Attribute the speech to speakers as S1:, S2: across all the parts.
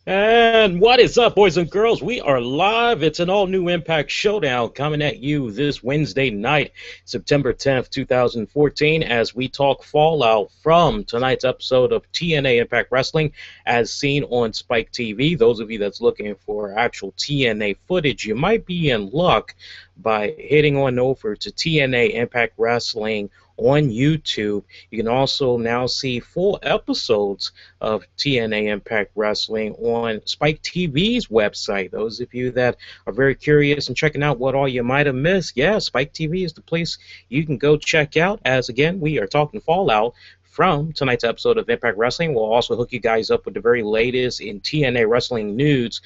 S1: And what is up, boys and girls? We are live. It's an all-new Impact Showdown coming at you this Wednesday night, September 10th, 2014, as we talk fallout from tonight's episode of TNA Impact Wrestling as seen on Spike TV. Those of you that's looking for actual TNA footage, you might be in luck by heading on over to TNA Impact Wrestling on YouTube. You can also now see full episodes of TNA Impact Wrestling on Spike TV's website. Those of you that are very curious and checking out what all you might have missed, yeah, Spike TV is the place you can go check out, as again, we are talking fallout from tonight's episode of Impact Wrestling. We'll also hook you guys up with the very latest in TNA wrestling news,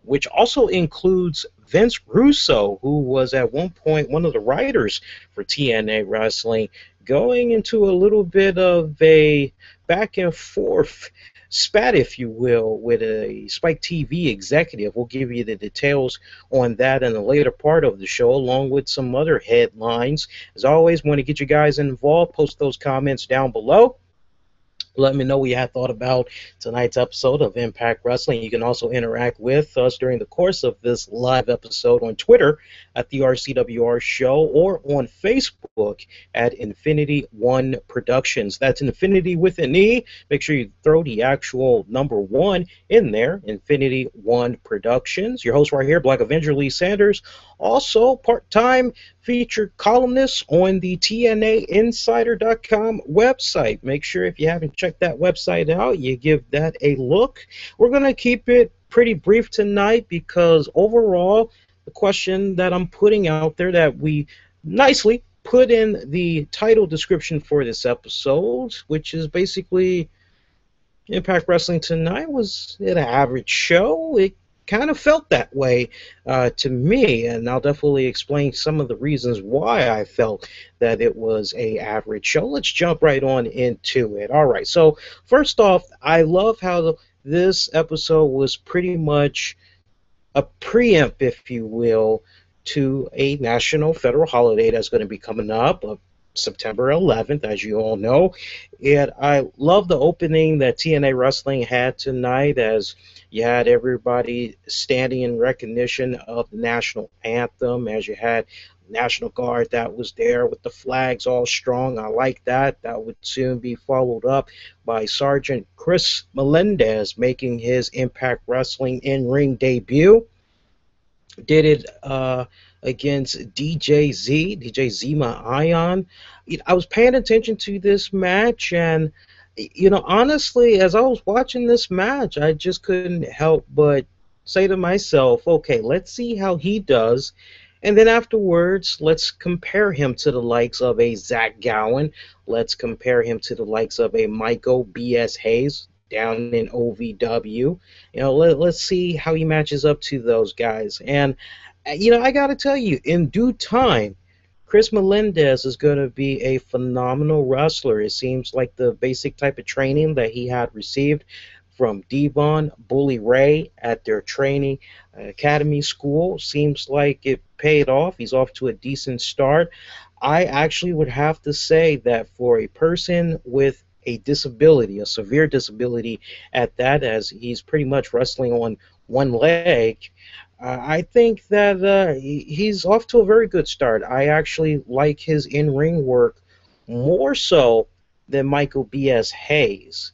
S1: which also includes Vince Russo, who was at one point one of the writers for TNA Wrestling, going into a little bit of a back and forth spat, if you will, with a Spike TV executive. We'll give you the details on that in the later part of the show, along with some other headlines. As always, want to get you guys involved. Post those comments down below. Let me know what you had thought about tonight's episode of Impact Wrestling. You can also interact with us during the course of this live episode on Twitter at the RCWR Show or on Facebook at Infinity One Productions. That's Infinity with an E. Make sure you throw the actual number 1 in there, Infinity One Productions. Your host right here, Black Avenger Lee Sanders, also part-time featured columnist on the TNAinsider.com website. Make sure if you haven't checked that website out, you give that a look. We're going to keep it pretty brief tonight because overall, the question that I'm putting out there that we nicely put in the title description for this episode, which is basically Impact Wrestling tonight, was it an average show? It kind of felt that way to me, and I'll definitely explain some of the reasons why I felt that it was a average show. Let's jump right on into it. All right, so first off, I love how this episode was pretty much a preempt, if you will, to a national federal holiday that's going to be coming up, September 11th, as you all know. And I love the opening that TNA Wrestling had tonight, as you had everybody standing in recognition of the national anthem, as you had National Guard that was there with the flags all strong. I like that. That would soon be followed up by Sergeant Chris Melendez making his Impact Wrestling in-ring debut. Did it against DJ Zema Ion. I was paying attention to this match, and honestly, as I was watching this match, I just couldn't help but say to myself, okay, let's see how he does, and then afterwards, let's compare him to the likes of a Zach Gowen. Let's compare him to the likes of a Michael B.S. Hayes down in OVW. Let's see how he matches up to those guys. And I got to tell you, in due time, Chris Melendez is going to be a phenomenal wrestler. It seems like the basic type of training that he had received from Devon, Bully Ray at their training academy school seems like it paid off. He's off to a decent start. I actually would have to say that for a person with a disability, a severe disability at that, as he's pretty much wrestling on one leg, I think that he's off to a very good start. I actually like his in-ring work more so than Michael B.S. Hayes.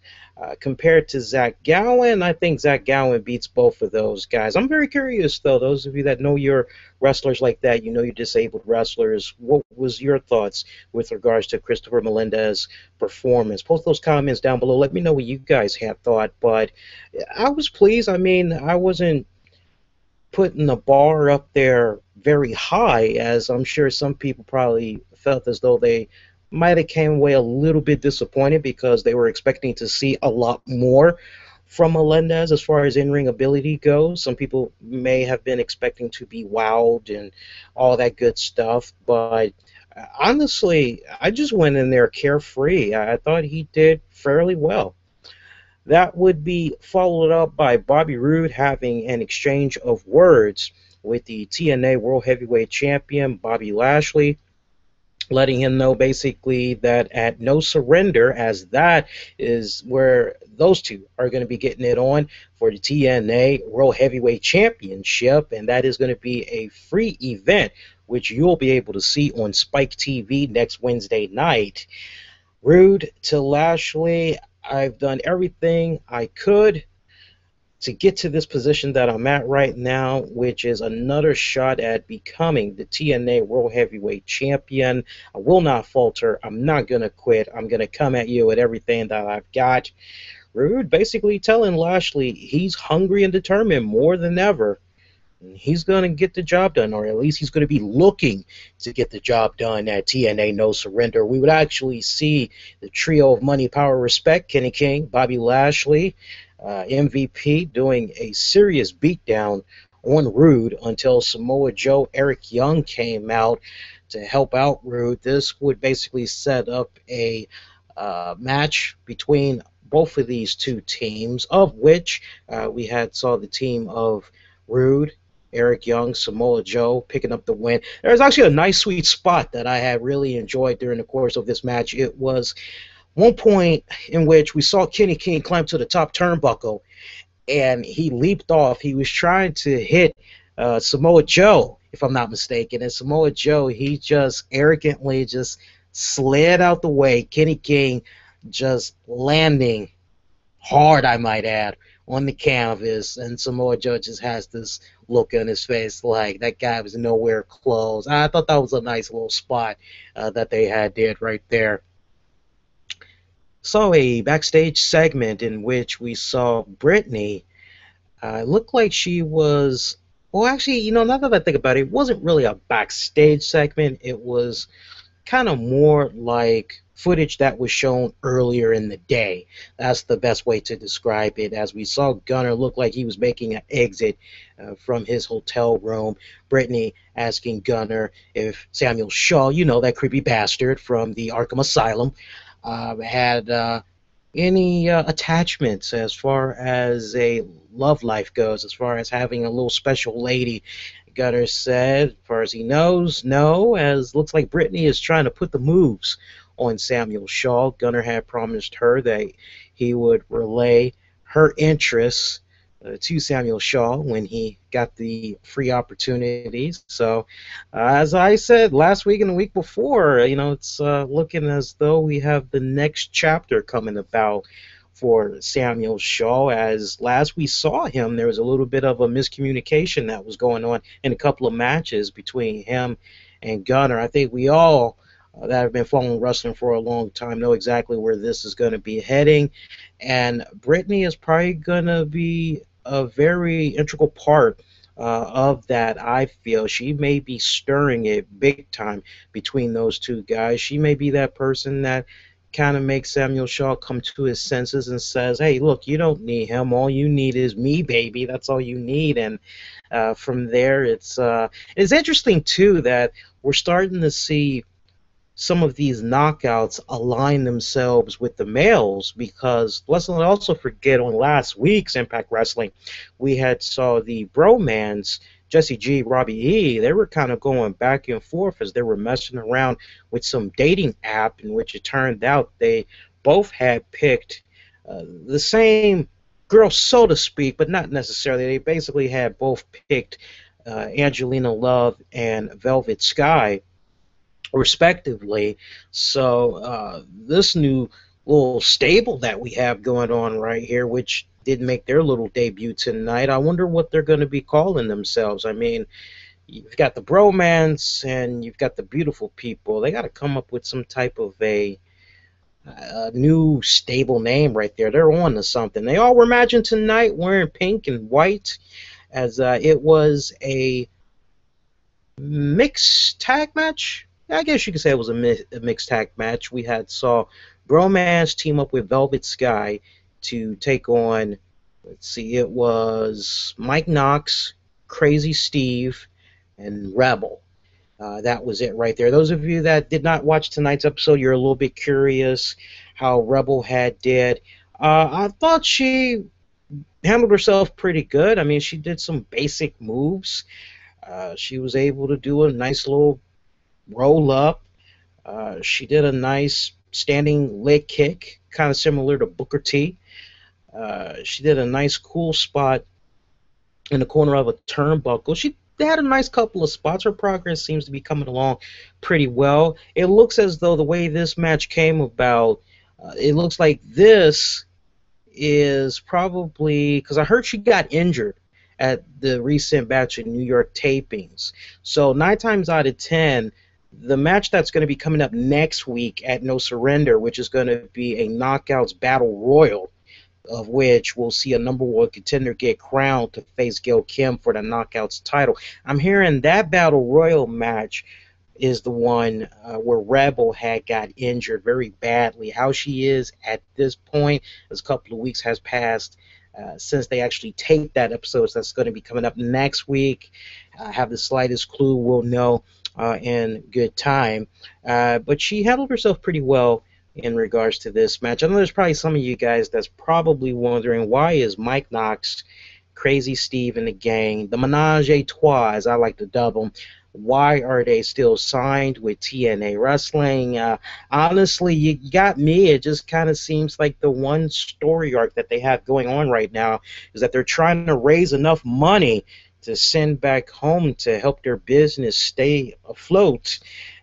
S1: Compared to Zach Gowen, I think Zach Gowen beats both of those guys. I'm very curious, though, those of you that know your wrestlers like that, your disabled wrestlers, what was your thoughts with regards to Christopher Melendez's performance? Post those comments down below. Let me know what you guys had thought, but I was pleased. I mean, I wasn't putting the bar up there very high, as I'm sure some people probably felt as though they might have came away a little bit disappointed because they were expecting to see a lot more from Melendez as far as in-ring ability goes. Some people may have been expecting to be wowed and all that good stuff, but honestly, I just went in there carefree. I thought he did fairly well. That would be followed up by Bobby Roode having an exchange of words with the TNA World Heavyweight Champion, Bobby Lashley. letting him know basically that at No Surrender, as that is where those two are going to be getting it on for the TNA World Heavyweight Championship, and that is going to be a free event, which you'll be able to see on Spike TV next Wednesday night. Rude to Lashley, I've done everything I could to get to this position that I'm at right now, which is another shot at becoming the TNA World Heavyweight Champion. I will not falter. I'm not going to quit. I'm going to come at you with everything that I've got. Rude basically telling Lashley he's hungry and determined more than ever. He's going to get the job done, or at least he's going to be looking to get the job done at TNA No Surrender. We would actually see the trio of Money, Power, Respect, Kenny King, Bobby Lashley, MVP, doing a serious beatdown on Rude until Samoa Joe, Eric Young came out to help out Rude. This would basically set up a match between both of these two teams, of which we had saw the team of Rude, Eric Young, Samoa Joe picking up the win. There's actually a nice sweet spot that I had really enjoyed during the course of this match. It was one point in which we saw Kenny King climb to the top turnbuckle, and he leaped off. He was trying to hit Samoa Joe, if I'm not mistaken, and Samoa Joe, he just arrogantly just slid out the way. Kenny King just landing hard, I might add, on the canvas, and Samoa Joe just has this look on his face like that guy was nowhere close. I thought that was a nice little spot that they did right there. Saw a backstage segment in which we saw Brittany. Looked like she was, well, actually, now that I think about it, it wasn't really a backstage segment. It was kind of more like footage that was shown earlier in the day. That's the best way to describe it, as we saw Gunner look like he was making an exit from his hotel room. Brittany asking Gunner if Samuel Shaw, that creepy bastard from the Arkham Asylum, had any attachments as far as a love life goes, as far as having a little special lady. Gunner said, as far as he knows, no, as looks like Brittany is trying to put the moves on Samuel Shaw. Gunner had promised her that he would relay her interests to Samuel Shaw when he got the free opportunities. So, as I said last week and the week before, it's looking as though we have the next chapter coming about for Samuel Shaw. As last we saw him, there was a little bit of a miscommunication that was going on in a couple of matches between him and Gunner. I think we all that have been following wrestling for a long time know exactly where this is going to be heading, and Brittany is probably going to be a very integral part of that. I feel she may be stirring it big time between those two guys. She may be that person that kind of makes Samuel Shaw come to his senses and says, hey, look, you don't need him. All you need is me, baby. That's all you need. And from there, it's interesting, too, that we're starting to see some of these knockouts align themselves with the males, because let's not also forget, on last week's Impact Wrestling, we had saw the bromance, Jesse G, Robbie E. They were kind of going back and forth as they were messing around with some dating app, in which it turned out they both had picked the same girl, so to speak, but not necessarily. They basically had both picked Angelina Love and Velvet Sky, respectively. So this new little stable that we have going on right here, which did make their little debut tonight, I wonder what they're going to be calling themselves. I mean, you've got the bromance and you've got the beautiful people. They got to come up with some type of a new stable name right there. They're on to something. They all were matching tonight, wearing pink and white, as it was a mixed tag match. I guess you could say it was a mixed tag match. We saw Bromance team up with Velvet Sky to take on, let's see, it was Mike Knox, Crazy Steve, and Rebel. That was it right there. Those of you that did not watch tonight's episode, you're a little bit curious how Rebel did. I thought she handled herself pretty good. I mean, she did some basic moves. She was able to do a nice little roll up. She did a nice standing leg kick, kind of similar to Booker T. She did a nice cool spot in the corner of a turnbuckle. She had a nice couple of spots. Her progress seems to be coming along pretty well. It looks as though the way this match came about, it looks like this is probably because I heard she got injured at the recent batch of New York tapings. So 9 times out of 10, the match that's going to be coming up next week at No Surrender, which is going to be a Knockouts Battle Royal, of which we'll see a #1 contender get crowned to face Gail Kim for the Knockouts title. I'm hearing that Battle Royal match is the one where Rebel had got injured very badly. How she is at this point, as a couple of weeks has passed since they actually taped that episode, so that's going to be coming up next week. I have the slightest clue. We'll know in good time. But she handled herself pretty well in regards to this match. I know there's probably some of you guys that's probably wondering, why is Mike Knox, Crazy Steve, and the gang, the Menage a Trois, as I like to dub them, why are they still signed with TNA Wrestling? Honestly, you got me. It just kind of seems like the one story arc that they have going on right now is that they're trying to raise enough money to send back home to help their business stay afloat.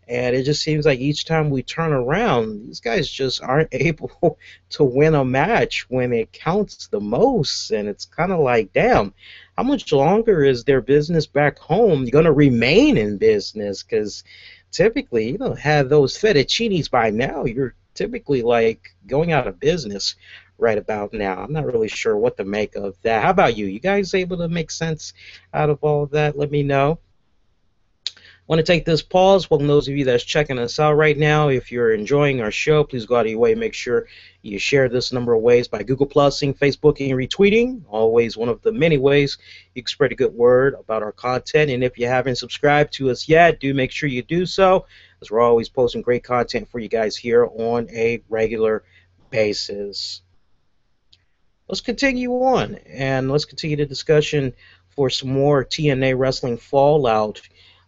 S1: And it just seems like each time we turn around, these guys just aren't able to win a match when it counts the most. And it's kind of like, damn, how much longer is their business back home going to remain in business? Because typically, you don't have those fettuccinis by now. You're typically like going out of business right about now. I'm not really sure what to make of that. How about you? You guys able to make sense out of all of that? Let me know. Want to take this pause. Welcome those of you that's checking us out right now. If you're enjoying our show, please go out of your way. Make sure you share this number of ways by Google Plusing, Facebooking, and retweeting. Always one of the many ways you can spread a good word about our content. And if you haven't subscribed to us yet, do make sure you do so, as we're always posting great content for you guys here on a regular basis. Let's continue on, and let's continue the discussion for some more TNA Wrestling Fallout.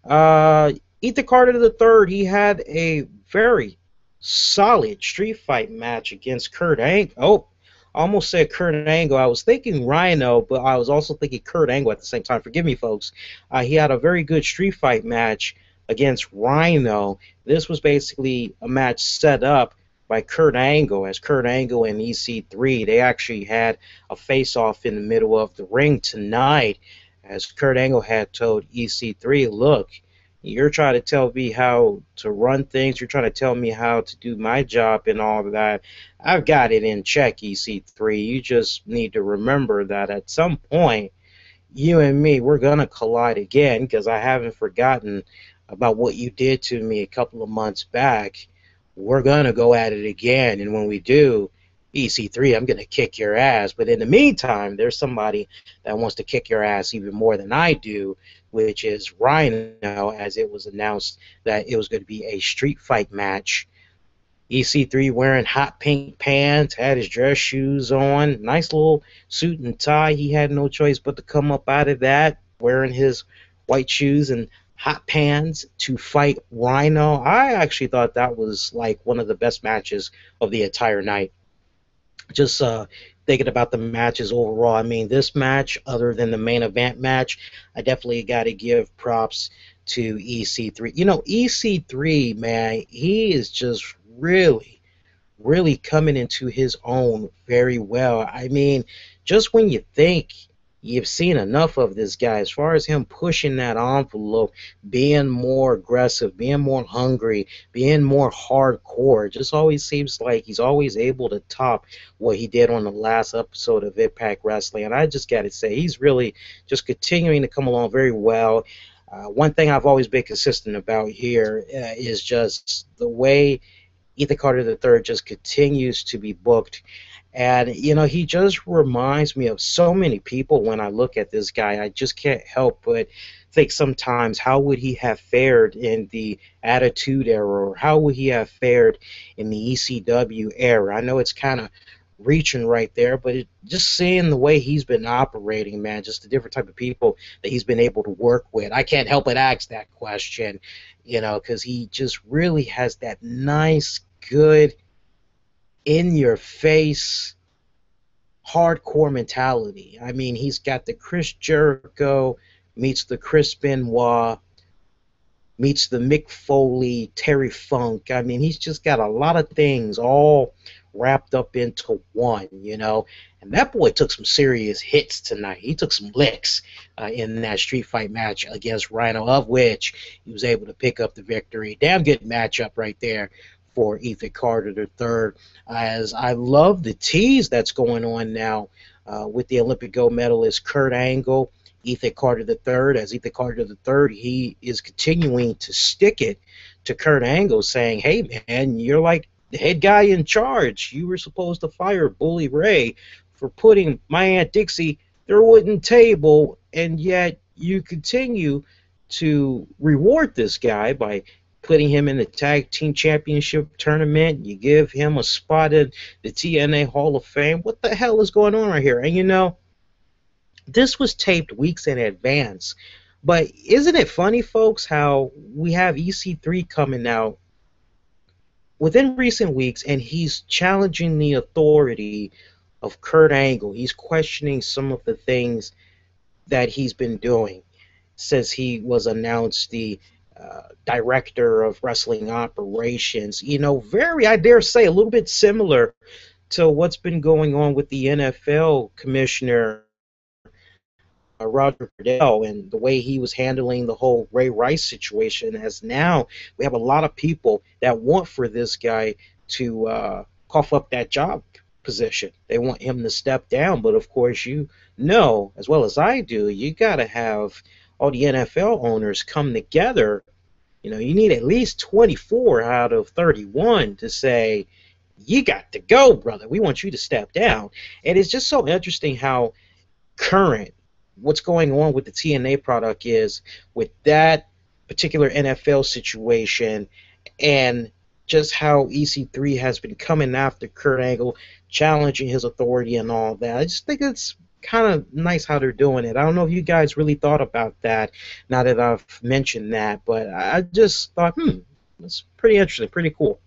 S1: Ethan Carter III, he had a very solid street fight match against Kurt Angle. Oh, I almost said Kurt Angle. I was thinking Rhino, but I was also thinking Kurt Angle at the same time. Forgive me, folks. He had a very good street fight match against Rhino. This was basically a match set up by Kurt Angle, as Kurt Angle and EC3, they actually had a face-off in the middle of the ring tonight, as Kurt Angle had told EC3, look, you're trying to tell me how to run things, you're trying to tell me how to do my job and all of that. I've got it in check, EC3. You just need to remember that at some point, you and me, we're going to collide again, because I haven't forgotten about what you did to me a couple of months back. We're going to go at it again, and when we do, EC3, I'm going to kick your ass. But in the meantime, there's somebody that wants to kick your ass even more than I do, which is Rhino, as it was announced that it was going to be a street fight match. EC3 wearing hot pink pants, had his dress shoes on, nice little suit and tie. He had no choice but to come up out of that, wearing his white shoes and hot pants to fight Rhino. I actually thought that was like one of the best matches of the entire night. Just thinking about the matches overall, I mean, this match, other than the main event match, I definitely got to give props to EC3. You know, EC3, man, he is just really coming into his own very well. I mean, just when you think you've seen enough of this guy, as far as him pushing that envelope, being more aggressive, being more hungry, being more hardcore, it just always seems like he's always able to top what he did on the last episode of Impact Wrestling. And I just got to say, he's really just continuing to come along very well. One thing I've always been consistent about here is just the way Ethan Carter III just continues to be booked. And, you know, he just reminds me of so many people when I look at this guy. I just can't help but think sometimes, how would he have fared in the Attitude Era, or how would he have fared in the ECW era? I know it's kind of reaching right there, but just seeing the way he's been operating, man, just the different type of people that he's been able to work with, I can't help but ask that question, because he just really has that nice, good, in-your-face, hardcore mentality. I mean, he's got the Chris Jericho meets the Chris Benoit meets the Mick Foley, Terry Funk. I mean, he's just got a lot of things all wrapped up into one, And that boy took some serious hits tonight. He took some licks in that street fight match against Rhino, of which he was able to pick up the victory. Damn good matchup right there for Ethan Carter III. As I love the tease that's going on now with the Olympic gold medalist Kurt Angle, Ethan Carter III. As Ethan Carter III, he is continuing to stick it to Kurt Angle, saying, hey, man, you're like the head guy in charge. You were supposed to fire Bully Ray for putting my Aunt Dixie through a wooden table, and yet you continue to reward this guy by putting him in the Tag Team Championship tournament. You give him a spot in the TNA Hall of Fame. What the hell is going on right here? And this was taped weeks in advance. But isn't it funny, folks, how we have EC3 coming out within recent weeks, and he's challenging the authority of Kurt Angle. He's questioning some of the things that he's been doing. Says he was announced the director of wrestling operations. Very, I dare say, a little bit similar to what's been going on with the NFL commissioner, Roger Goodell, and the way he was handling the whole Ray Rice situation. As now we have a lot of people that want for this guy to cough up that job position. They want him to step down, but of course as well as I do, you got to have all the NFL owners come together. You need at least 24 out of 31 to say, you got to go, brother. We want you to step down. And it's just so interesting how current what's going on with the TNA product is with that particular NFL situation, and just how EC3 has been coming after Kurt Angle, challenging his authority and all that. I just think it's kind of nice how they're doing it. I don't know if you guys really thought about that now that I've mentioned that, but I just thought, that's pretty interesting, pretty cool.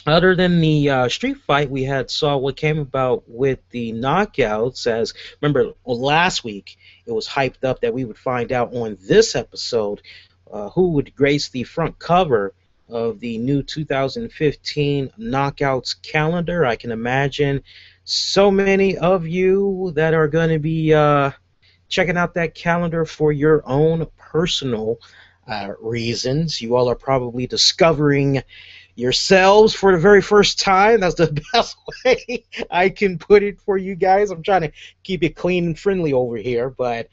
S1: Other than the street fight, we saw what came about with the knockouts. As remember, last week it was hyped up that we would find out on this episode who would grace the front cover of the new 2015 Knockouts calendar. I can imagine so many of you that are going to be checking out that calendar for your own personal reasons. You all are probably discovering yourselves for the very first time. That's the best way I can put it for you guys. I'm trying to keep it clean and friendly over here, but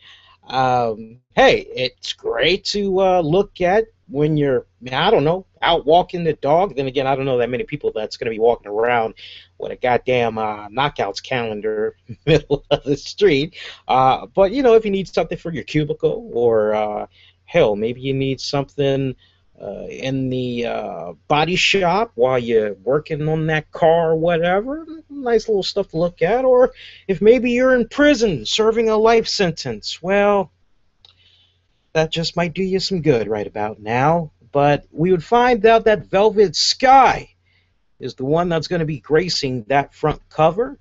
S1: hey, it's great to look at when you're, I don't know, out walking the dog. Then again, I don't know that many people that's going to be walking around with a goddamn knockouts calendar in the middle of the street. But, if you need something for your cubicle, or hell, maybe you need something in the body shop while you're working on that car or whatever, nice little stuff to look at. Or if maybe you're in prison serving a life sentence, well, that just might do you some good right about now. But we would find out that Velvet Sky is the one that's going to be gracing that front cover.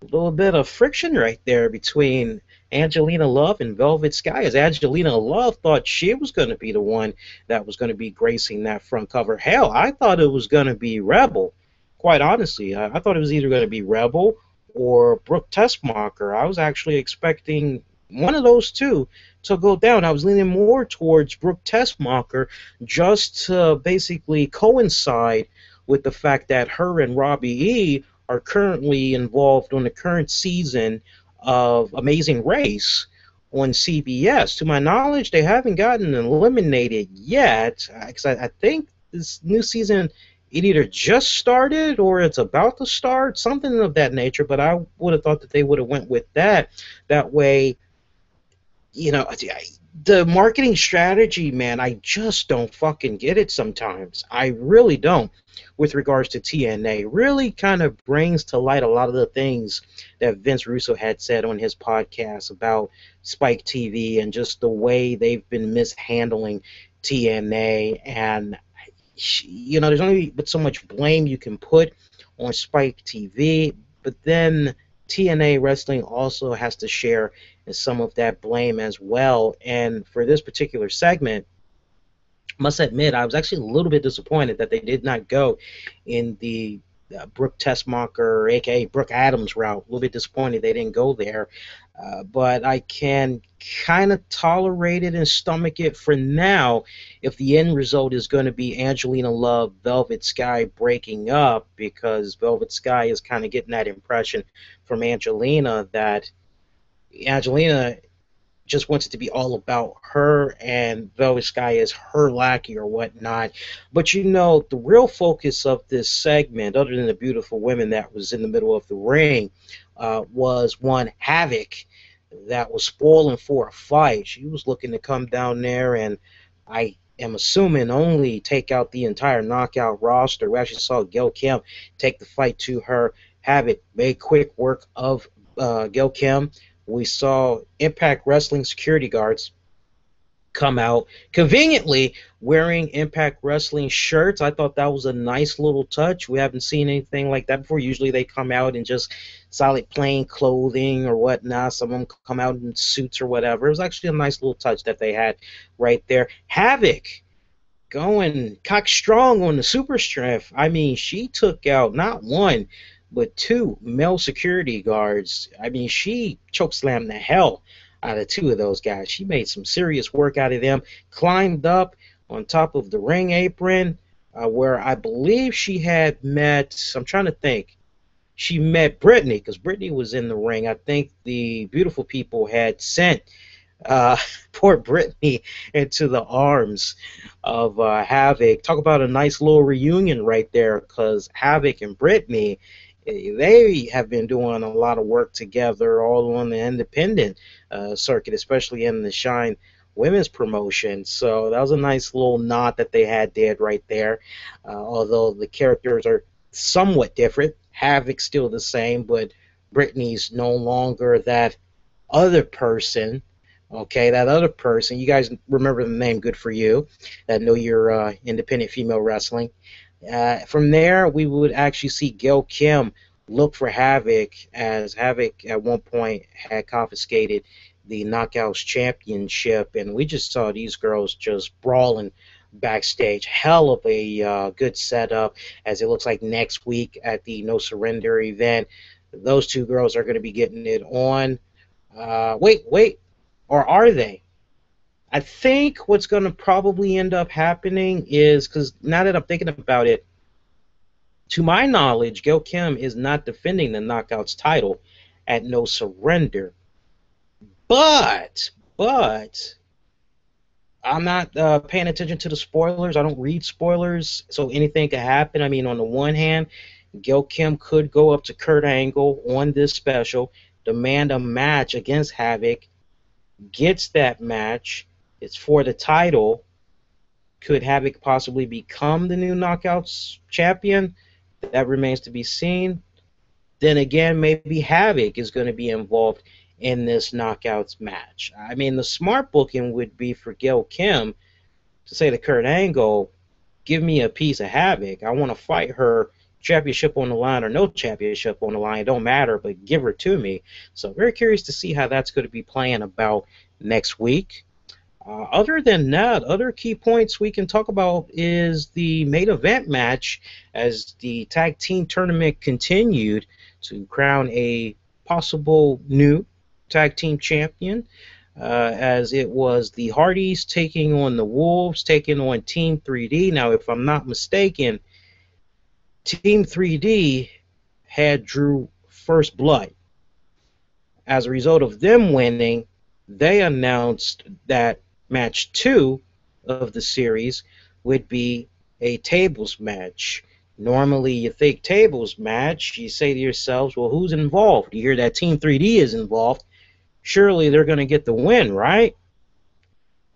S1: A little bit of friction right there between Angelina Love and Velvet Sky, as Angelina Love thought she was going to be the one that was going to be gracing that front cover. Hell, I thought it was going to be Rebel. Quite honestly, I thought it was either going to be Rebel or Brooke Tessmacher. I was actually expecting one of those two to go down. I was leaning more towards Brooke Tessmacher, just to basically coincide with the fact that her and Robbie E are currently involved on the current season of Amazing Race on CBS. To my knowledge, they haven't gotten eliminated yet, because I think this new season, it either just started or it's about to start, something of that nature. But I would have thought that they would have went with that. That way, The marketing strategy, man, I just don't fucking get it sometimes. I really don't. With regards to TNA, really kind of brings to light a lot of the things that Vince Russo had said on his podcast about Spike TV and just the way they've been mishandling TNA. And there's only but so much blame you can put on Spike TV, but then TNA Wrestling also has to share in some of that blame as well. And for this particular segment, must admit, I was actually a little bit disappointed that they did not go in the Brooke Tessmacher, a.k.a. Brooke Adams route. A little bit disappointed they didn't go there. But I can kind of tolerate it and stomach it for now if the end result is going to be Angelina Love, Velvet Sky breaking up, because Velvet Sky is kind of getting that impression from Angelina that Angelina just wants it to be all about her and Velvet Sky is her lackey or whatnot. But the real focus of this segment, other than the beautiful women that was in the middle of the ring, was one Havok that was spoiling for a fight. She was looking to come down there and I am assuming only take out the entire knockout roster. We actually saw Gail Kim take the fight to her. Havok made quick work of Gail Kim. We saw Impact Wrestling security guards come out conveniently wearing Impact Wrestling shirts. I thought that was a nice little touch. We haven't seen anything like that before. Usually they come out in just solid plain clothing or whatnot. Some of them come out in suits or whatever. It was actually a nice little touch that they had right there. Havok going cock strong on the super strength. I mean, she took out not one, but two male security guards. I mean, she chokeslammed the hell out of two of those guys. She made some serious work out of them, climbed up on top of the ring apron, where I believe she had met, I'm trying to think, she met Brittany, because Brittany was in the ring. I think the beautiful people had sent poor Brittany into the arms of Havok. Talk about a nice little reunion right there, because Havok and Brittany, they have been doing a lot of work together all on the independent circuit, especially in the Shine women's promotion. So that was a nice little nod that they had there right there. Although the characters are somewhat different. Havok's still the same, but Brittany's no longer that other person. Okay, that other person. You guys remember the name, good for you, that know your independent female wrestling. From there, we would actually see Gail Kim look for Havok, as Havok at one point had confiscated the Knockouts Championship, and we just saw these girls just brawling backstage. Hell of a good setup, as it looks like next week at the No Surrender event, those two girls are going to be getting it on. Wait, or are they? I think what's going to probably end up happening is, because now that I'm thinking about it, to my knowledge, Gail Kim is not defending the Knockouts title at No Surrender. But I'm not paying attention to the spoilers. I don't read spoilers, so anything could happen. I mean, on the one hand, Gail Kim could go up to Kurt Angle on this special, demand a match against Havok, gets that match. It's for the title. Could Havok possibly become the new Knockouts champion? That remains to be seen. Then again, maybe Havok is going to be involved in this Knockouts match. I mean, the smart booking would be for Gail Kim to say to Kurt Angle, give me a piece of Havok. I want to fight her, championship on the line or no championship on the line. It don't matter, but give her to me. So very curious to see how that's going to be playing about next week. Other than that, other key points we can talk about is the main event match as the tag team tournament continued to crown a possible new tag team champion, as it was the Hardys taking on the Wolves, taking on Team 3D. Now, if I'm not mistaken, Team 3D had drew first blood. As a result of them winning, they announced that match 2 of the series would be a tables match. Normally, you think tables match, you say to yourselves, well, who's involved? You hear that Team 3D is involved. Surely they're going to get the win, right?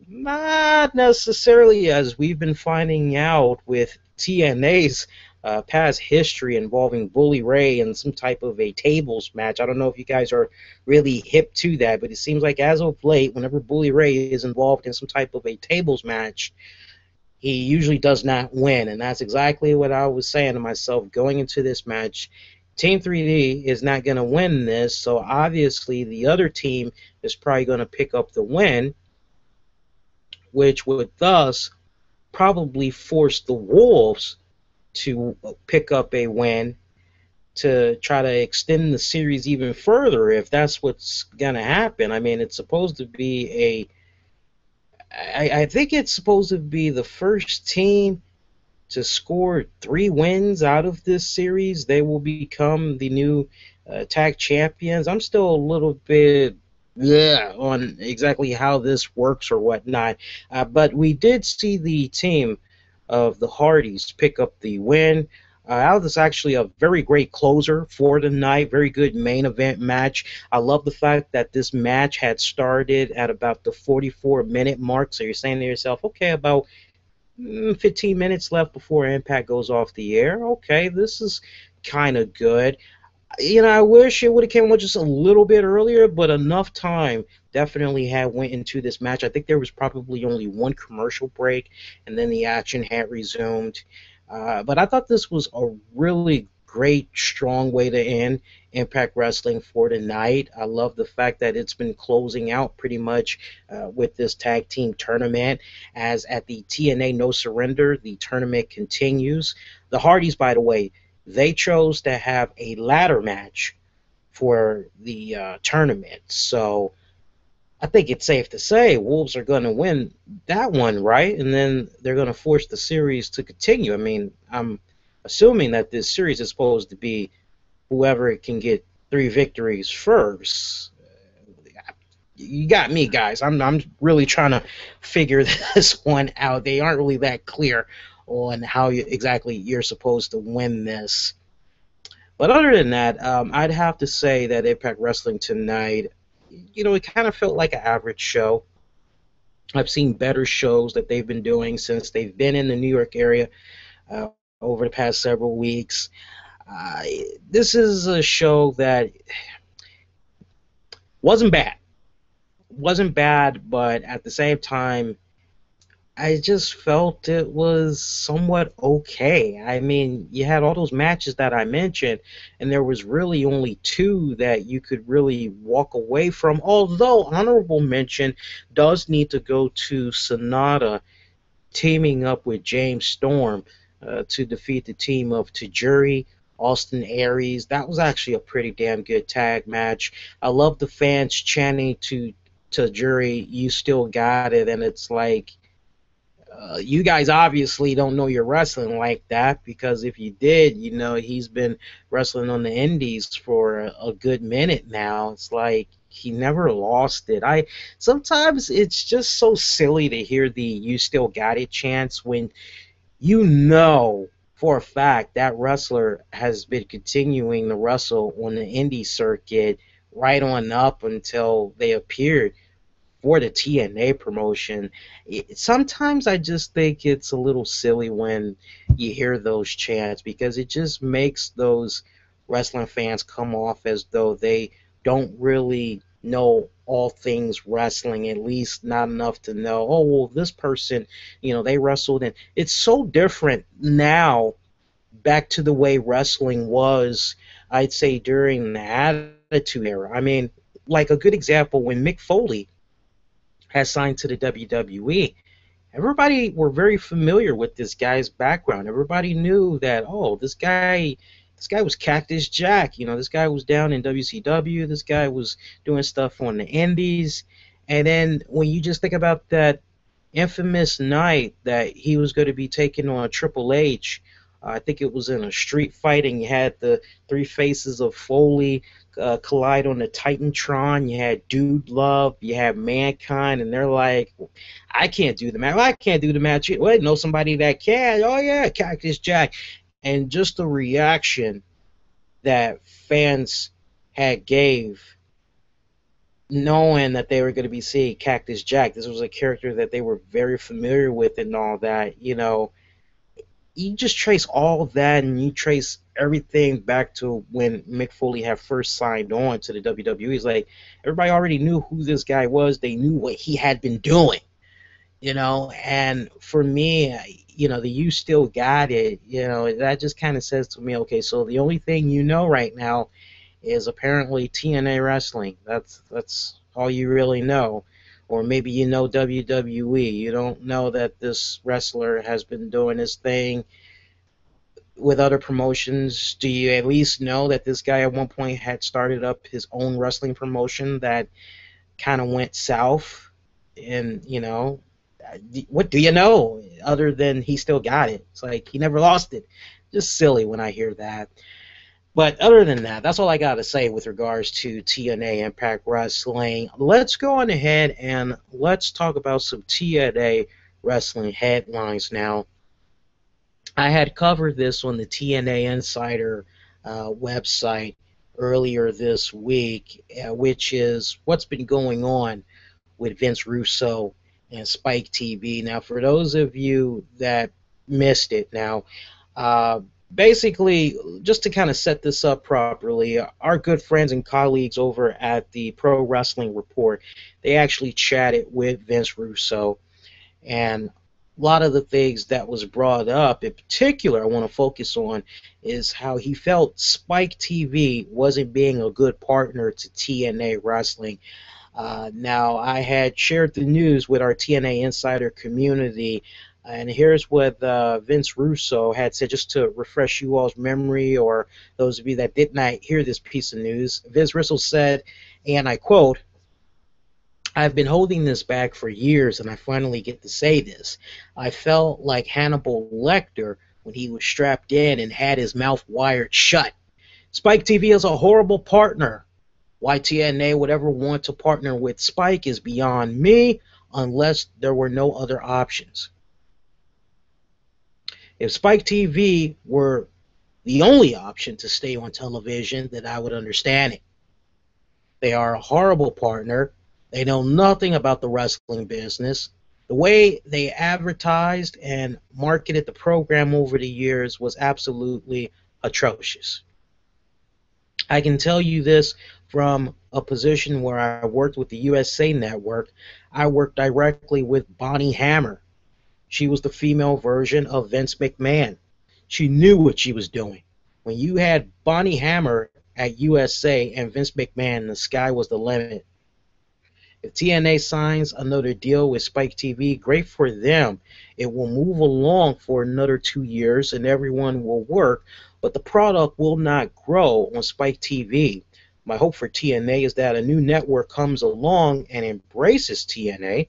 S1: Not necessarily, as we've been finding out with TNA's past history involving Bully Ray and some type of a tables match. I don't know if you guys are really hip to that, but it seems like as of late, whenever Bully Ray is involved in some type of a tables match, he usually does not win. And that's exactly what I was saying to myself going into this match. Team 3D is not going to win this, so obviously the other team is probably going to pick up the win, which would thus probably force the Wolves to pick up a win to try to extend the series even further if that's what's going to happen. I mean, it's supposed to be I think it's supposed to be the first team to score 3 wins out of this series. They will become the new tag champions. I'm still a little bit on exactly how this works or whatnot. But we did see the team of the Hardys pick up the win. That was actually a very great closer for the night. Very good main event match. I love the fact that this match had started at about the 44-minute mark. So you're saying to yourself, okay, about 15 minutes left before Impact goes off the air. Okay, this is kind of good. I wish it would have came on just a little bit earlier, but enough time definitely had went into this match. I think there was probably only one commercial break, and then the action had resumed. But I thought this was a really great, strong way to end Impact Wrestling for tonight. I love the fact that it's been closing out pretty much with this tag team tournament, as at the TNA No Surrender, the tournament continues. The Hardys, by the way, they chose to have a ladder match for the tournament. So I think it's safe to say Wolves are going to win that one, right? And then they're going to force the series to continue. I mean, I'm assuming that this series is supposed to be whoever can get 3 victories first. You got me, guys. I'm really trying to figure this one out. They aren't really that clear on how exactly you're supposed to win this. But other than that, I'd have to say that Impact Wrestling tonight, it kind of felt like an average show. I've seen better shows that they've been doing since they've been in the New York area over the past several weeks. This is a show that wasn't bad. Wasn't bad, but at the same time, I just felt it was somewhat okay. I mean, you had all those matches that I mentioned, and there was really only 2 that you could really walk away from, although honorable mention does need to go to Sonata teaming up with James Storm to defeat the team of Tajiri, Austin Aries. That was actually a pretty damn good tag match. I love the fans chanting to Tajiri, "You still got it," and it's like, you guys obviously don't know your wrestling like that, because if you did, he's been wrestling on the indies for a good minute now. It's like he never lost it. Sometimes it's just so silly to hear the "you still got it" chants when for a fact that wrestler has been continuing to wrestle on the indie circuit right on up until they appeared for the TNA promotion. Sometimes I just think it's a little silly when you hear those chants, because it just makes those wrestling fans come off as though they don't really know all things wrestling, at least not enough to know, oh, well, this person, they wrestled. And it's so different now back to the way wrestling was, I'd say, during the Attitude Era. I mean, like a good example, when Mick Foley has signed to the WWE, everybody were very familiar with this guy's background. Everybody knew that, oh, this guy was Cactus Jack. This guy was down in WCW. This guy was doing stuff on the indies. And then when you just think about that infamous night that he was going to be taking on Triple H, I think it was in a street fight, and you had the 3 faces of Foley collide on the Titantron. You had Dude Love, you had Mankind, and they're like, I can't do the match. Well, I can't do the match. Well, know somebody that can. Oh, yeah, Cactus Jack. And just the reaction that fans had gave knowing that they were going to be seeing Cactus Jack. This was a character that they were very familiar with and all that. You just trace all of that and you trace everything back to when Mick Foley had first signed on to the WWE. It's like everybody already knew who this guy was. They knew what he had been doing, and for me, the "you still got it," that just kind of says to me, okay, so the only thing you know right now is apparently TNA wrestling. That's all you really know. Or maybe you know WWE. You don't know that this wrestler has been doing his thing with other promotions. Do you at least know that this guy at one point had started up his own wrestling promotion that kind of went south? And, what do you know other than he still got it? It's like he never lost it. Just silly when I hear that. But other than that, that's all I got to say with regards to TNA Impact Wrestling. Let's go on ahead and let's talk about some TNA Wrestling headlines now. I had covered this on the TNA Insider website earlier this week, which is what's been going on with Vince Russo and Spike TV. Now, for those of you that missed it now, basically, just to kind of set this up properly, our good friends and colleagues over at the Pro Wrestling Report, they actually chatted with Vince Russo, and a lot of the things that was brought up, in particular, I want to focus on, is how he felt Spike TV wasn't being a good partner to TNA Wrestling. Now, I had shared the news with our TNA Insider community, and here's what Vince Russo had said, just to refresh you all's memory, or those of you that did not hear this piece of news. Vince Russo said, and I quote, "I've been holding this back for years, and I finally get to say this. I felt like Hannibal Lecter when he was strapped in and had his mouth wired shut. Spike TV is a horrible partner. Why TNA would ever want to partner with Spike is beyond me, unless there were no other options. If Spike TV were the only option to stay on television, then I would understand it. They are a horrible partner. They know nothing about the wrestling business. The way they advertised and marketed the program over the years was absolutely atrocious. I can tell you this from a position where I worked with the USA Network. I worked directly with Bonnie Hammer. She was the female version of Vince McMahon. She knew what she was doing. When you had Bonnie Hammer at USA and Vince McMahon, the sky was the limit. If TNA signs another deal with Spike TV, great for them. It will move along for another 2 years and everyone will work, but the product will not grow on Spike TV. My hope for TNA is that a new network comes along and embraces TNA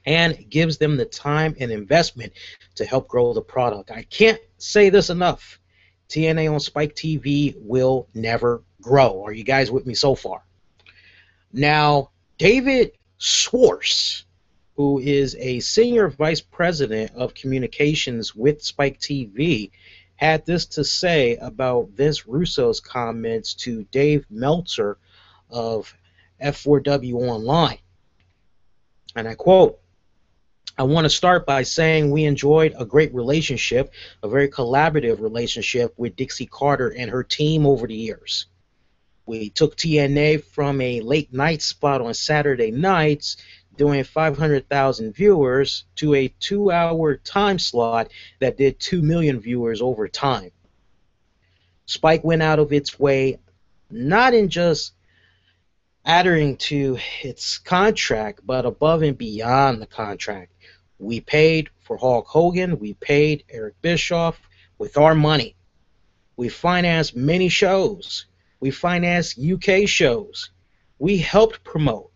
S1: and gives them the time and investment to help grow the product. I can't say this enough. TNA on Spike TV will never grow. Are you guys with me so far? Now, David Schwartz, who is a senior vice president of communications with Spike TV, had this to say about Vince Russo's comments to Dave Meltzer of F4W Online. And I quote, "I want to start by saying we enjoyed a great relationship, a very collaborative relationship with Dixie Carter and her team over the years. We took TNA from a late night spot on Saturday nights doing 500,000 viewers to a 2-hour time slot that did 2 million viewers over time. Spike went out of its way not in just adhering to its contract, but above and beyond the contract. We paid for Hulk Hogan. We paid Eric Bischoff with our money. We financed many shows. We financed UK shows. We helped promote.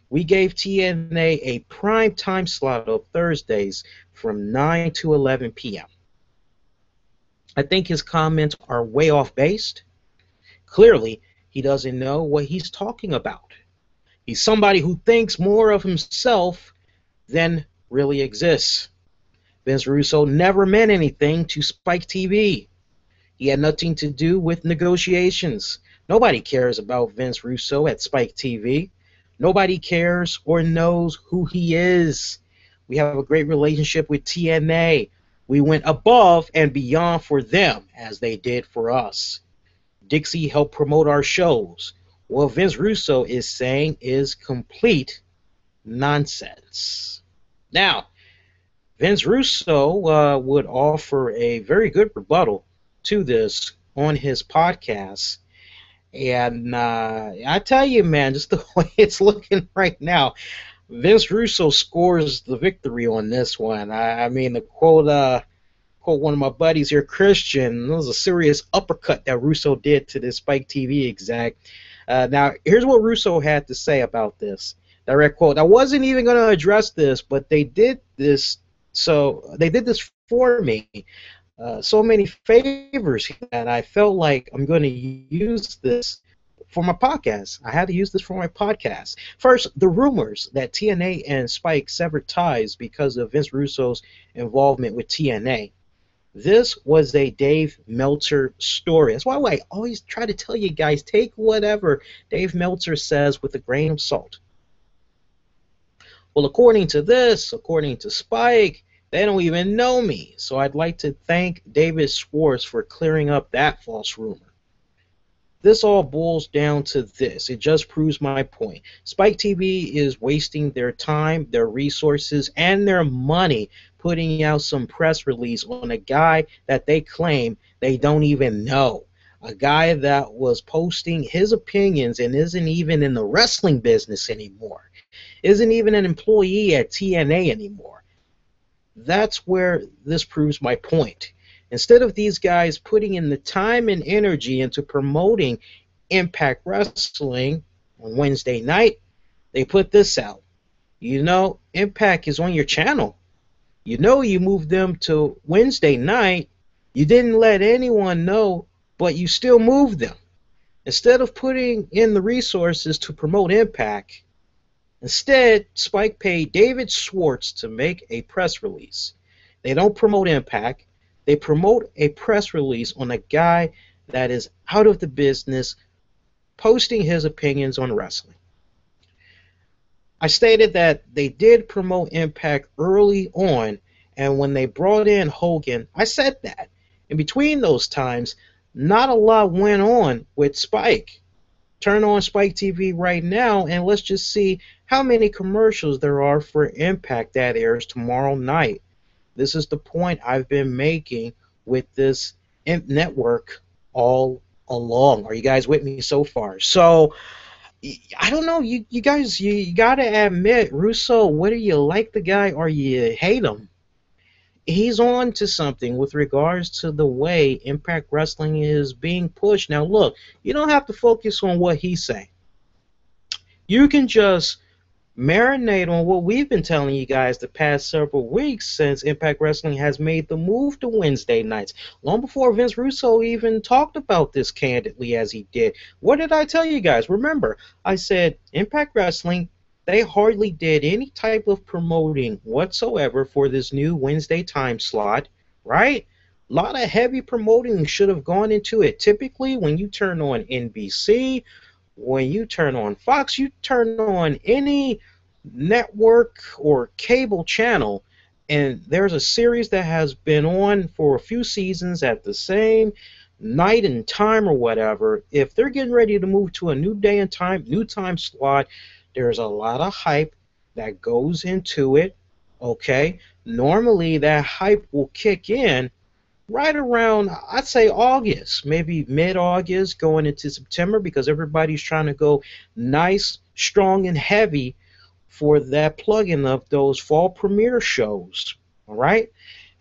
S1: We gave TNA a prime time slot of Thursdays from 9 to 11 p.m. I think his comments are way off base. Clearly, he doesn't know what he's talking about. He's somebody who thinks more of himself than really exists. Vince Russo never meant anything to Spike TV. He had nothing to do with negotiations. Nobody cares about Vince Russo at Spike TV. Nobody cares or knows who he is. We have a great relationship with TNA. We went above and beyond for them as they did for us. Dixie helped promote our shows. What Vince Russo is saying is complete nonsense. Now, Vince Russo would offer a very good rebuttal to this on his podcast. And I tell you, man, just the way it's looking right now, Vince Russo scores the victory on this one. I mean, to quote one of my buddies here, Christian, it was a serious uppercut that Russo did to this Spike TV exec. Now, here's what Russo had to say about this. Direct quote. I wasn't even going to address this, but they did this. So they did this for me. So many favors that I felt like I'm going to use this for my podcast. I had to use this for my podcast. First, the rumors that TNA and Spike severed ties because of Vince Russo's involvement with TNA. This was a Dave Meltzer story. That's why I always try to tell you guys, take whatever Dave Meltzer says with a grain of salt. Well, according to Spike, they don't even know me. So I'd like to thank David Schwartz for clearing up that false rumor. This all boils down to this. It just proves my point. Spike TV is wasting their time, their resources, and their money putting out some press release on a guy that they claim they don't even know. A guy that was posting his opinions and isn't even in the wrestling business anymore. Isn't even an employee at TNA anymore. That's where this proves my point. Instead of these guys putting in the time and energy into promoting Impact Wrestling on Wednesday night, they put this out. You know, Impact is on your channel. You know you moved them to Wednesday night. You didn't let anyone know, but you still moved them. Instead of putting in the resources to promote Impact, instead, Spike paid David Schwartz to make a press release. They don't promote Impact. They promote a press release on a guy that is out of the business, posting his opinions on wrestling. I stated that they did promote Impact early on, and when they brought in Hogan, I said that. In between those times, not a lot went on with Spike. Turn on Spike TV right now, and let's just see how many commercials there are for Impact that airs tomorrow night. This is the point I've been making with this network all along. Are you guys with me so far? So, I don't know. You guys, you got to admit, Russo, whether you like the guy or you hate him, he's on to something with regards to the way Impact Wrestling is being pushed. Now, look, you don't have to focus on what he's saying. You can just marinate on what we've been telling you guys the past several weeks since Impact Wrestling has made the move to Wednesday nights. Long before Vince Russo even talked about this candidly as he did. What did I tell you guys? Remember, I said Impact Wrestling, they hardly did any type of promoting whatsoever for this new Wednesday time slot, right? A lot of heavy promoting should have gone into it. Typically, when you turn on NBC, when you turn on Fox, you turn on any network or cable channel, and there's a series that has been on for a few seasons at the same night and time or whatever. If they're getting ready to move to a new day and time, new time slot, there's a lot of hype that goes into it, okay? Normally, that hype will kick in right around, I'd say August, maybe mid-August going into September, because everybody's trying to go nice, strong, and heavy for that plug-in of those fall premiere shows, all right?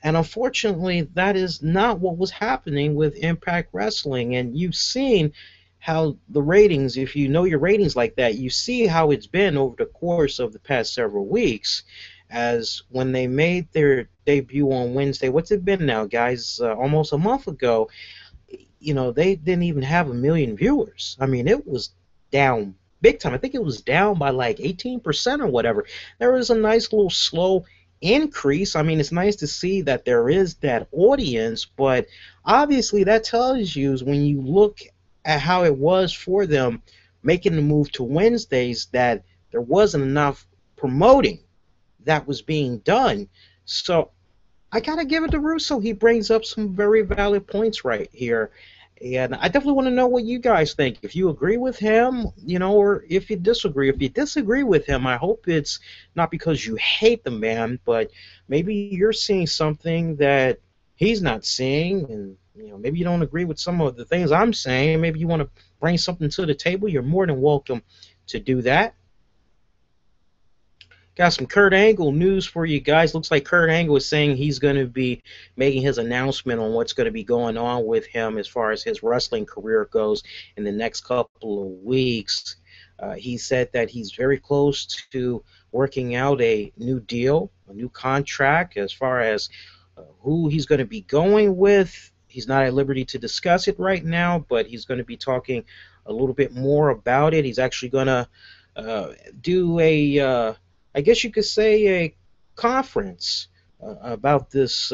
S1: And unfortunately, that is not what was happening with Impact Wrestling, and you've seen how the ratings, if you know your ratings like that, you see how it's been over the course of the past several weeks. As when they made their debut on Wednesday, what's it been now, guys? Almost a month ago, you know, they didn't even have 1 million viewers. I mean, it was down big time. I think it was down by like 18% or whatever. There was a nice little slow increase. I mean, it's nice to see that there is that audience, but obviously that tells you when you look at how it was for them making the move to Wednesdays that
S2: there wasn't enough promoting that was being done. So I gotta give it to Russo. He brings up some very valid points right here. And I definitely want to know what you guys think. If you agree with him, or if you disagree. If you disagree with him, I hope it's not because you hate the man, but maybe you're seeing something that he's not seeing, and maybe you don't agree with some of the things I'm saying. Maybe you want to bring something to the table. You're more than welcome to do that. Got some Kurt Angle news for you guys. Looks like Kurt Angle is saying he's going to be making his announcement on what's going to be going on with him as far as his wrestling career goes in the next couple of weeks. He said that he's very close to working out a new deal, a new contract as far as who he's going to be going with. He's not at liberty to discuss it right now, but he's going to be talking a little bit more about it. He's actually going to do I guess you could say, a conference about this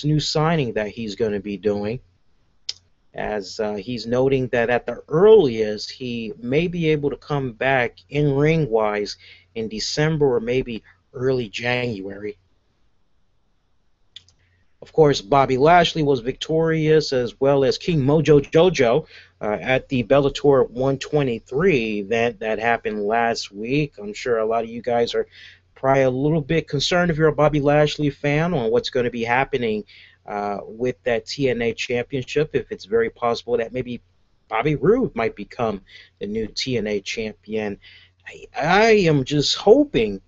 S2: new signing that he's going to be doing, as he's noting that at the earliest he may be able to come back in ring-wise in December or maybe early January. Of course, Bobby Lashley was victorious, as well as King Mojo Jojo at the Bellator 123 event that happened last week. I'm sure a lot of you guys are probably a little bit concerned if you're a Bobby Lashley fan on what's going to be happening with that TNA championship, if it's very possible that maybe Bobby Roode might become the new TNA champion. I am just hoping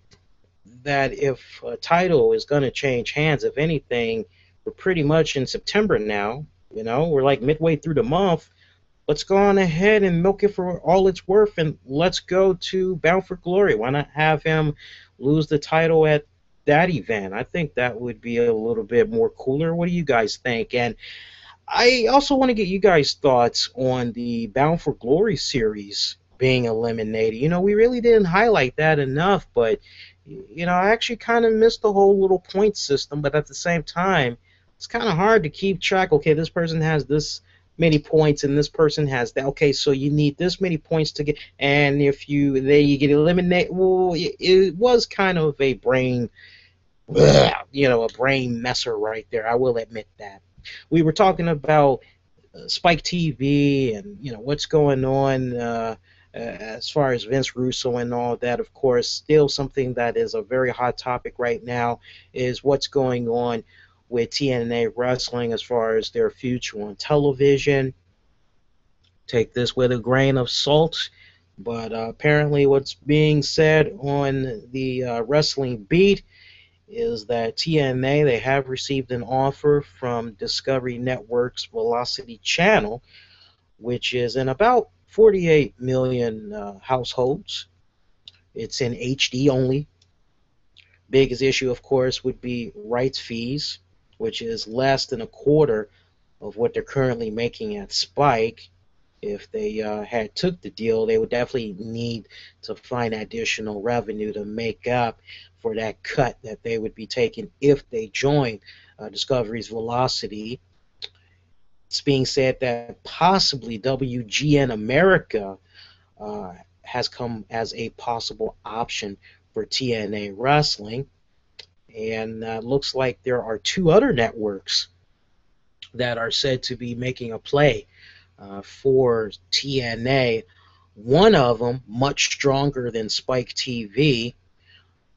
S2: that if a title is going to change hands, if anything, we're pretty much in September now. We're like midway through the month. Let's go on ahead and milk it for all it's worth, and let's go to Bound for Glory. Why not have him lose the title at that event? I think that would be a little bit more cooler. What do you guys think? And I also want to get you guys' thoughts on the Bound for Glory series being eliminated. We really didn't highlight that enough, but I actually kind of missed the whole little point system, but at the same time, it's kind of hard to keep track. Okay, this person has this many points and this person has that. Okay, so you need this many points to get, and if you get eliminated, well, it was kind of a brain, a brain messer right there. I will admit that. We were talking about Spike TV and what's going on as far as Vince Russo and all that. Of course, still something that is a very hot topic right now is what's going on with TNA Wrestling as far as their future on television. Take this with a grain of salt, but apparently what's being said on the Wrestling Beat is that TNA, they have received an offer from Discovery Network's Velocity Channel, which is in about 48 million households. It's in HD only. Biggest issue, of course, would be rights fees, which is less than a quarter of what they're currently making at Spike. If they had took the deal, they would definitely need to find additional revenue to make up for that cut that they would be taking if they join Discovery's Velocity. It's being said that possibly WGN America has come as a possible option for TNA Wrestling. And looks like there are two other networks that are said to be making a play for TNA. One of them much stronger than Spike TV.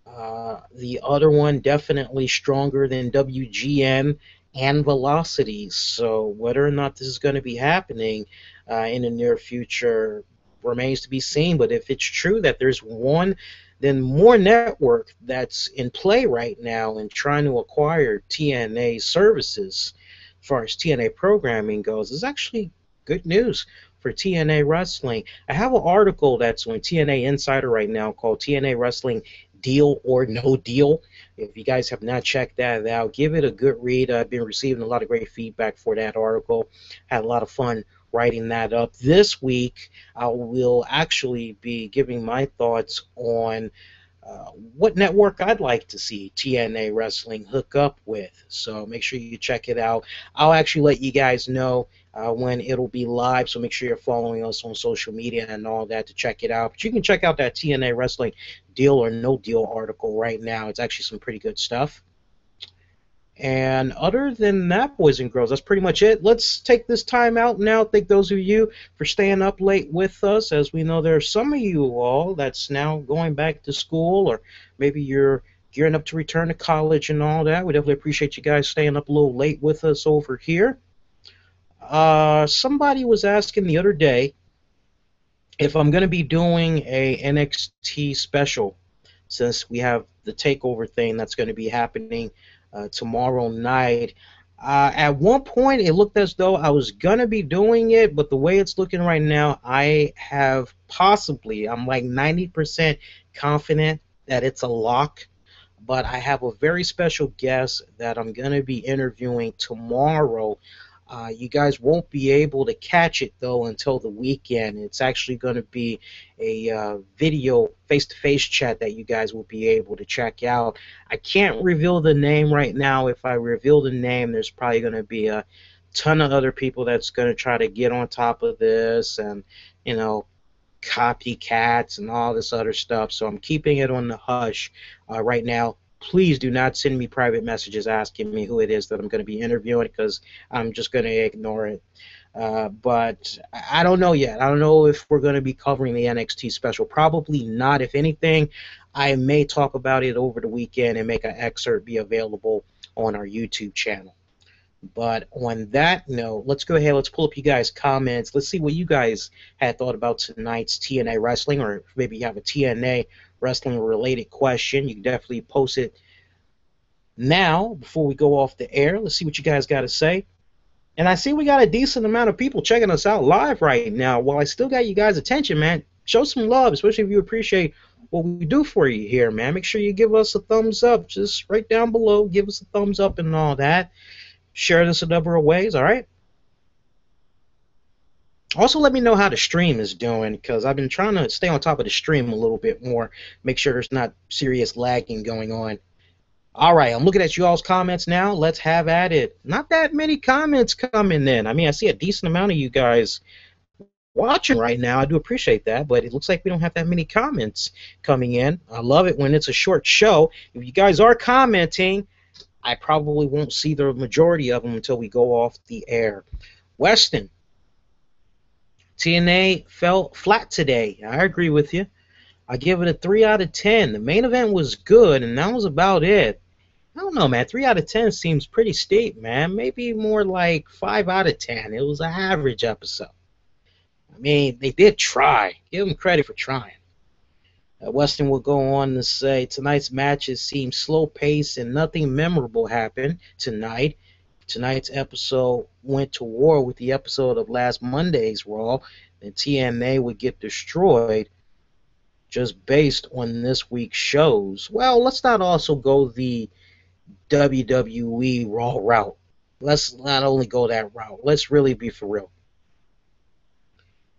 S2: The other one definitely stronger than WGN and Velocity. So whether or not this is going to be happening in the near future remains to be seen. But if it's true that there's one then more network that's in play right now and trying to acquire TNA services as far as TNA programming goes, is actually good news for TNA Wrestling. I have an article that's on TNA Insider right now called TNA Wrestling Deal or No Deal. If you guys have not checked that out, give it a good read. I've been receiving a lot of great feedback for that article. Had a lot of fun writing that up. This week, I will actually be giving my thoughts on what network I'd like to see TNA Wrestling hook up with. So make sure you check it out. I'll actually let you guys know when it'll be live. So make sure you're following us on social media and all that to check it out. But you can check out that TNA Wrestling Deal or No Deal article right now. It's actually some pretty good stuff. And other than that, boys and girls, that's pretty much it. Let's take this time out now. Thank those of you for staying up late with us. As we know, there are some of you all that's now going back to school, or maybe you're gearing up to return to college and all that. We definitely appreciate you guys staying up a little late with us over here. Somebody was asking the other day if I'm going to be doing a NXT special, since we have the takeover thing that's going to be happening tomorrow night. At one point, it looked as though I was going to be doing it, but the way it's looking right now, I'm like 90% confident that it's a lock. But I have a very special guest that I'm going to be interviewing tomorrow. You guys won't be able to catch it, though, until the weekend. It's actually going to be a video face-to-face chat that you guys will be able to check out. I can't reveal the name right now. If I reveal the name, there's probably going to be a ton of other people that's going to try to get on top of this and, copycats and all this other stuff. So I'm keeping it on the hush right now. Please do not send me private messages asking me who it is that I'm going to be interviewing, because I'm just going to ignore it. But I don't know yet. I don't know if we're going to be covering the NXT special. Probably not. If anything, I may talk about it over the weekend and make an excerpt be available on our YouTube channel. But on that note, let's go ahead. Let's pull up you guys' comments. Let's see what you guys had thought about tonight's TNA wrestling, or maybe you have a TNA wrestling related question. You can definitely post it now before we go off the air. Let's see what you guys got to say. And I see we got a decent amount of people checking us out live right now. While I still got you guys' attention, man, show some love, especially if you appreciate what we do for you here, man. Make sure you give us a thumbs up. Just right down below, give us a thumbs up and all that. Share this a number of ways, all right? Also, let me know how the stream is doing, because I've been trying to stay on top of the stream a little bit more, make sure there's not serious lagging going on. All right, I'm looking at you all's comments now. Let's have at it. Not that many comments coming in. I mean, I see a decent amount of you guys watching right now. I do appreciate that, but it looks like we don't have that many comments coming in. I love it when it's a short show. If you guys are commenting, I probably won't see the majority of them until we go off the air. Weston, TNA fell flat today. I agree with you. I give it a 3 out of 10. The main event was good, and that was about it. I don't know, man. 3 out of 10 seems pretty steep, man. Maybe more like 5 out of 10. It was an average episode. I mean, they did try. Give them credit for trying. Weston will go on to say, tonight's matches seem slow-paced and nothing memorable happened tonight. Tonight's episode went to war with the episode of last Monday's Raw, and TNA would get destroyed just based on this week's shows. Well, let's not also go the WWE Raw route. Let's not only go that route. Let's really be for real.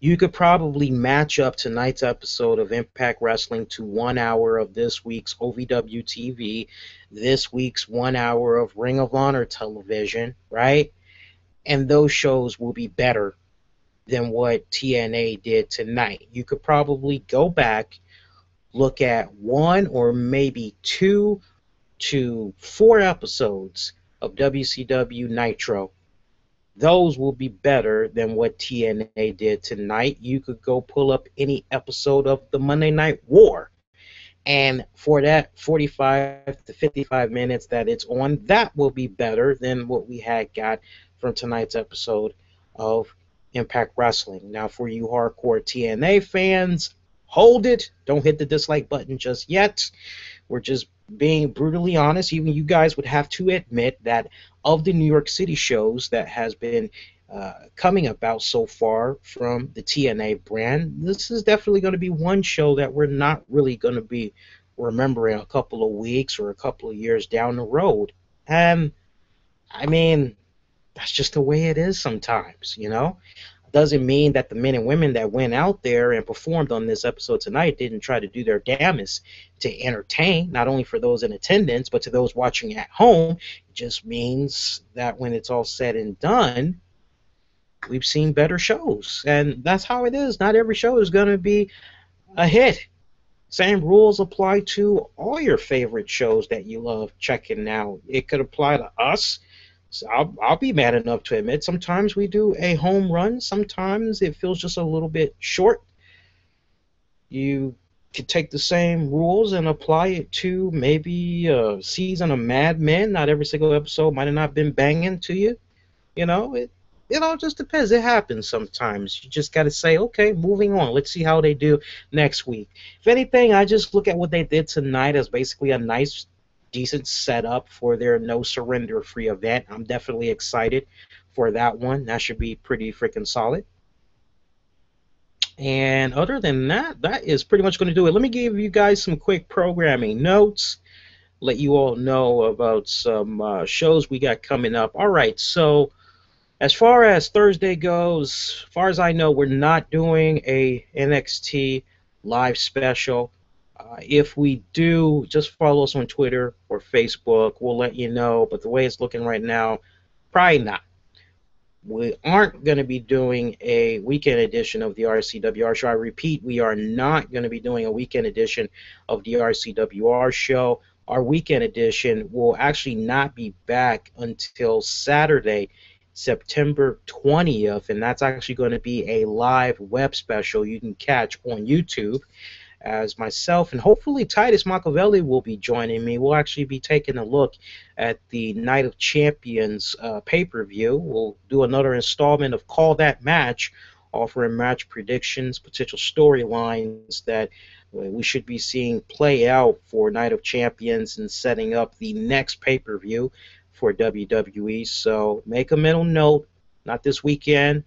S2: You could probably match up tonight's episode of Impact Wrestling to 1 hour of this week's OVW TV, this week's 1 hour of Ring of Honor television, right? And those shows will be better than what TNA did tonight. You could probably go back, look at 1 or maybe 2 to 4 episodes of WCW Nitro. Those will be better than what TNA did tonight. You could go pull up any episode of the Monday Night War, and for that 45 to 55 minutes that it's on, that will be better than what we had got from tonight's episode of Impact Wrestling. Now, for you hardcore TNA fans, hold it. Don't hit the dislike button just yet. We're just being brutally honest. Even you guys would have to admit that of the New York City shows that has been coming about so far from the TNA brand, this is definitely going to be one show that we're not really going to be remembering a couple of weeks or a couple of years down the road. And, I mean, that's just the way it is sometimes, you know? Doesn't mean that the men and women that went out there and performed on this episode tonight didn't try to do their damnedest to entertain, not only for those in attendance, but to those watching at home. It just means that when it's all said and done, we've seen better shows. And that's how it is. Not every show is going to be a hit. Same rules apply to all your favorite shows that you love checking out. It could apply to us. So I'll be mad enough to admit sometimes we do a home run. Sometimes it feels just a little bit short. You could take the same rules and apply it to maybe a season of Mad Men. Not every single episode might have not been banging to you. You know, it all just depends. It happens sometimes. You just got to say, okay, moving on. Let's see how they do next week. If anything, I just look at what they did tonight as basically a nice, decent setup for their No Surrender Free event. I'm definitely excited for that one. That should be pretty freaking solid. And other than that, that is pretty much going to do it. Let me give you guys some quick programming notes. Let you all know about some shows we got coming up. All right, so as far as Thursday goes, as far as I know, we're not doing a NXT live special. If we do, just follow us on Twitter or Facebook. We'll let you know. But the way it's looking right now, probably not. We aren't going to be doing a weekend edition of the RCWR show. I repeat, we are not going to be doing a weekend edition of the RCWR show. Our weekend edition will actually not be back until Saturday, September 20th, and that's actually going to be a live web special you can catch on YouTube, as myself and hopefully Titus Machiavelli will be joining me. We'll actually be taking a look at the Night of Champions pay-per-view. We'll do another installment of Call That Match, offering match predictions, potential storylines that we should be seeing play out for Night of Champions and setting up the next pay-per-view for WWE. So make a mental note, not this weekend,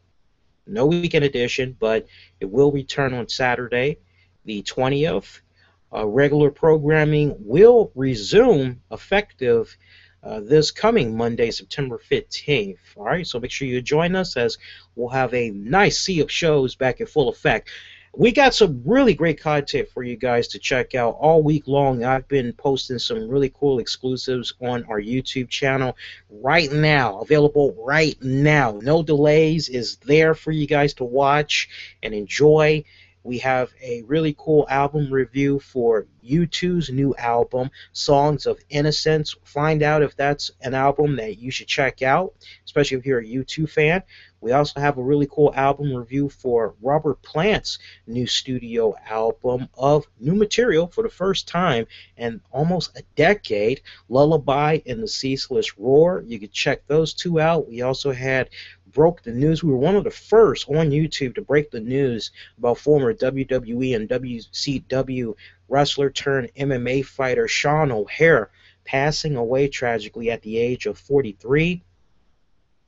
S2: no weekend edition, but it will return on Saturday, the 20th. Regular programming will resume effective this coming Monday, September 15th. All right, so make sure you join us as we'll have a nice sea of shows back in full effect. We got some really great content for you guys to check out all week long. I've been posting some really cool exclusives on our YouTube channel right now, available right now. No delays, is there for you guys to watch and enjoy. We have a really cool album review for U2's new album, Songs of Innocence. Find out if that's an album that you should check out, especially if you're a U2 fan. We also have a really cool album review for Robert Plant's new studio album of new material for the first time in almost a decade, Lullaby and the Ceaseless Roar. You can check those two out. We also had Broke the News. We were one of the first on YouTube to break the news about former WWE and WCW wrestler turned MMA fighter Sean O'Hare passing away tragically at the age of 43.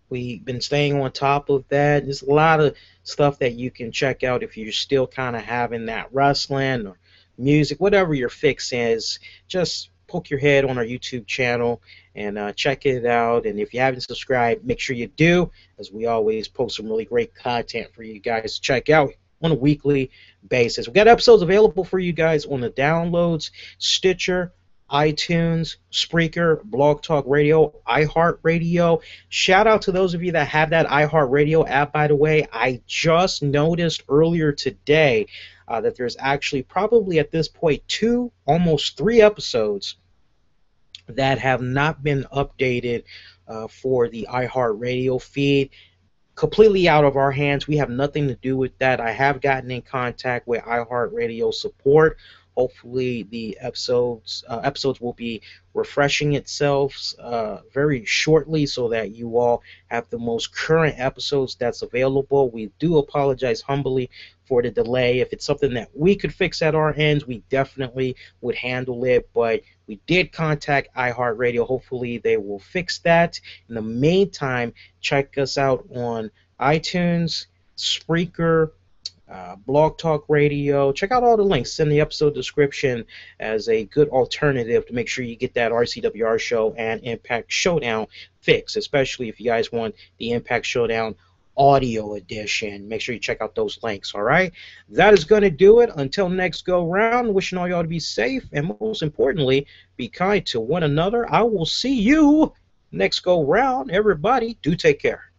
S2: We've been staying on top of that. There's a lot of stuff that you can check out if you're still kind of having that wrestling or music, whatever your fix is. Just poke your head on our YouTube channel and check it out. And if you haven't subscribed, make sure you do, as we always post some really great content for you guys to check out on a weekly basis. We've got episodes available for you guys on the downloads, Stitcher, iTunes, Spreaker, Blog Talk Radio, iHeartRadio. Shout out to those of you that have that iHeartRadio app, by the way. I just noticed earlier today that there's actually probably at this point 2, almost 3 episodes that have not been updated for the iHeartRadio feed. Completely out of our hands. We have nothing to do with that. I have gotten in contact with iHeartRadio support. Hopefully the episodes will be refreshing itself very shortly so that you all have the most current episodes that's available. We do apologize humbly for the delay. If it's something that we could fix at our ends, we definitely would handle it, but we did contact iHeartRadio. Hopefully they will fix that. In the meantime, check us out on iTunes, Spreaker, Blog Talk Radio. Check out all the links in the episode description as a good alternative to make sure you get that RCWR show and Impact Showdown fix, especially if you guys want the Impact Showdown audio edition. Make sure you check out those links, all right? That is going to do it. Until next go round, wishing all y'all to be safe and most importantly, be kind to one another. I will see you next go round. Everybody, do take care.